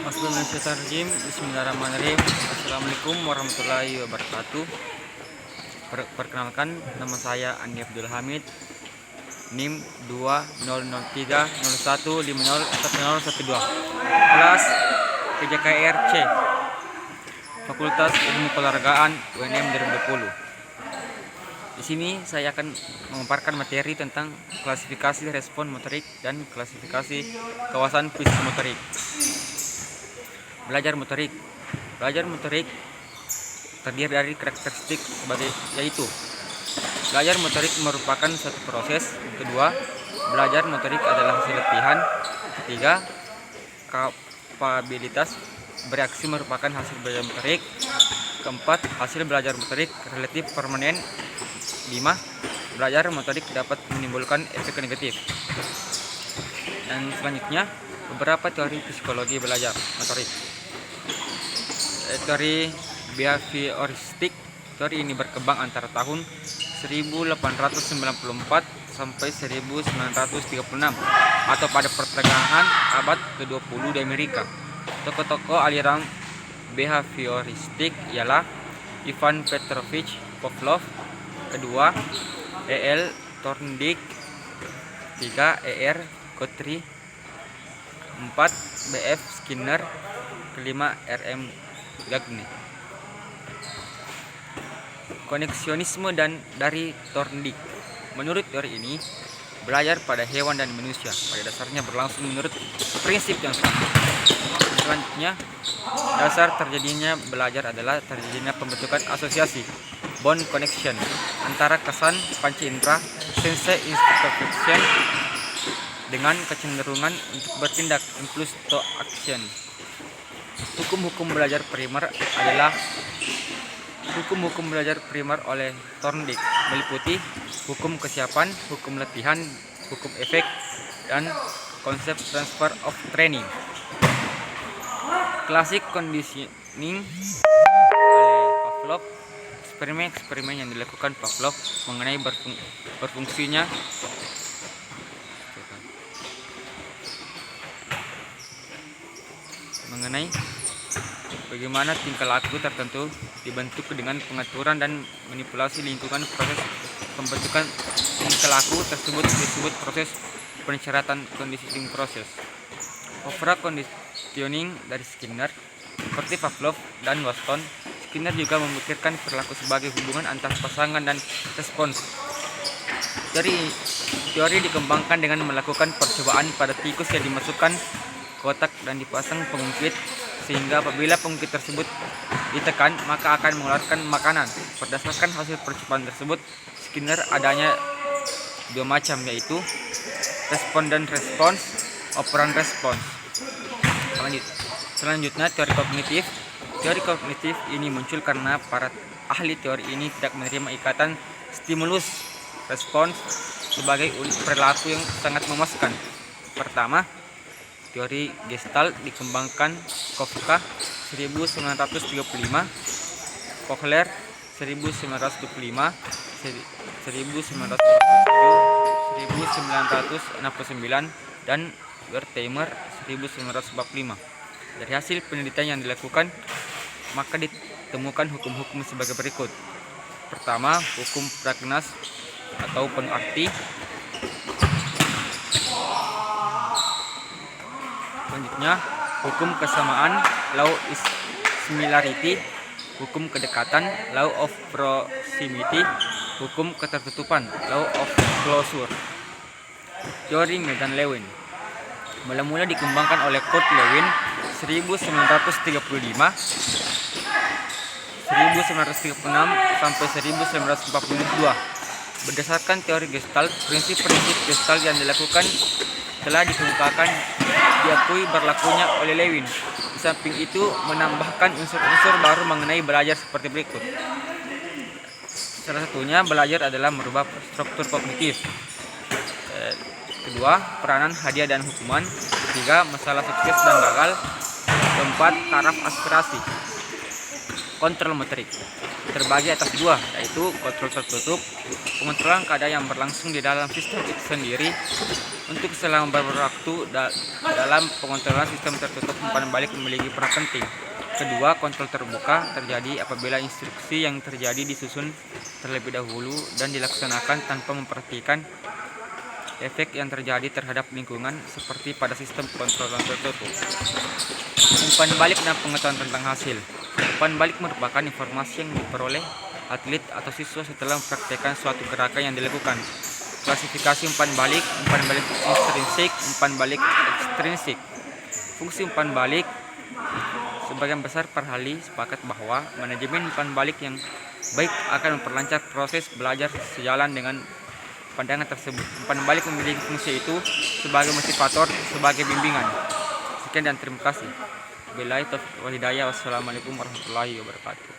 Bismillahirrahmanirrahim. Assalamualaikum warahmatullahi wabarakatuh. Perkenalkan, nama saya Andi Abdul Hamid, NIM 200301501012, kelas PJKR-C, Fakultas Ilmu Keolahragaan UNM 2020. Di sini saya akan memaparkan materi tentang klasifikasi respon motorik dan klasifikasi kawasan psikomotorik. Belajar motorik terdiri dari karakteristik yaitu belajar motorik merupakan suatu proses. Kedua, belajar motorik adalah hasil latihan. Ketiga, kapabilitas bereaksi merupakan hasil belajar motorik. Keempat, hasil belajar motorik relatif permanen. 5. Belajar motorik dapat menimbulkan efek negatif. Dan selanjutnya, beberapa teori psikologi belajar motorik. Teori behavioristik. Teori ini berkembang antara tahun 1894 sampai 1936 atau pada pertengahan abad ke-20 di Amerika. Tokoh-tokoh aliran behavioristik ialah Ivan Petrovich Pavlov, kedua E.L. Thorndike, 3. E.R. Guthrie, 4. B.F. Skinner, kelima R.M. Gagne. Koneksionisme dan dari Thorndike. Menurut teori ini, belajar pada hewan dan manusia pada dasarnya berlangsung menurut prinsip yang sama. Selanjutnya, dasar terjadinya belajar adalah terjadinya pembentukan asosiasi bond connection antara kesan panca indera sense introspection dengan kecenderungan untuk bertindak impulse to action. Hukum-hukum belajar primer adalah hukum-hukum belajar primer oleh Thorndike meliputi hukum kesiapan, hukum latihan, hukum efek, dan konsep transfer of training. Classic conditioning oleh Pavlov. Eksperimen yang dilakukan Pavlov mengenai berfungsinya bagaimana tingkah laku tertentu dibentuk dengan pengaturan dan manipulasi lingkungan. Proses pembentukan tingkah laku tersebut disebut proses penceratan conditioning process. Overall conditioning dari Skinner. Seperti Pavlov dan Watson, Skinner juga memikirkan perilaku sebagai hubungan antar pasangan dan respons. Teori dikembangkan dengan melakukan percobaan pada tikus yang dimasukkan kotak dan dipasang pengungkit, sehingga apabila pengungkit tersebut ditekan maka akan mengeluarkan makanan. Berdasarkan hasil percobaan tersebut, Skinner adanya dua macam, yaitu respon dan respons, operan respons. Selanjutnya, teori kognitif. Teori kognitif ini muncul karena para ahli teori ini tidak menerima ikatan stimulus respons sebagai unit perilaku yang sangat memuaskan. Pertama, teori Gestalt dikembangkan Kafka 1935, Kohler 1925, 1947, 1969, dan Wertheimer 1945. Dari hasil penelitian yang dilakukan, maka ditemukan hukum-hukum sebagai berikut. Pertama, hukum Pragnas atau penuh arti. Selanjutnya, hukum kesamaan, law is similarity. Hukum kedekatan, law of proximity. Hukum ketertutupan, law of closure. Teori Megan Lewin mula-mula dikembangkan oleh Kurt Lewin 1935, 1936 sampai 1942. Berdasarkan teori Gestalt, prinsip-prinsip Gestalt yang dilakukan telah dikemukakan diakui berlakunya oleh Lewin. Di samping itu, menambahkan unsur-unsur baru mengenai belajar seperti berikut. Salah satunya, belajar adalah merubah struktur kognitif. Kedua, peranan hadiah dan hukuman. Ketiga, masalah sukses dan gagal. Keempat, taraf aspirasi. Kontrol motorik. terbagi atas dua, yaitu kontrol tertutup, pengontrolan keadaan yang berlangsung di dalam sistem itu sendiri untuk selama beberapa waktu. Dalam pengontrolan sistem tertutup, umpan balik memiliki peran penting. Kedua, kontrol terbuka terjadi apabila instruksi yang terjadi disusun terlebih dahulu dan dilaksanakan tanpa memperhatikan efek yang terjadi terhadap lingkungan seperti pada sistem kontrol tertutup. Umpan balik dan pengetahuan tentang hasil. Umpan balik merupakan informasi yang diperoleh atlet atau siswa setelah mempraktekkan suatu gerakan yang dilakukan. Klasifikasi umpan balik intrinsik, umpan balik ekstrinsik. Fungsi umpan balik. Sebagian besar perahli sepakat bahwa manajemen umpan balik yang baik akan memperlancar proses belajar sejalan dengan pandangan tersebut. Umpan balik memiliki fungsi itu sebagai motivator, sebagai bimbingan. Sekian dan terima kasih. Billahi taufiq wal hidayah. Wassalamualaikum warahmatullahi wabarakatuh.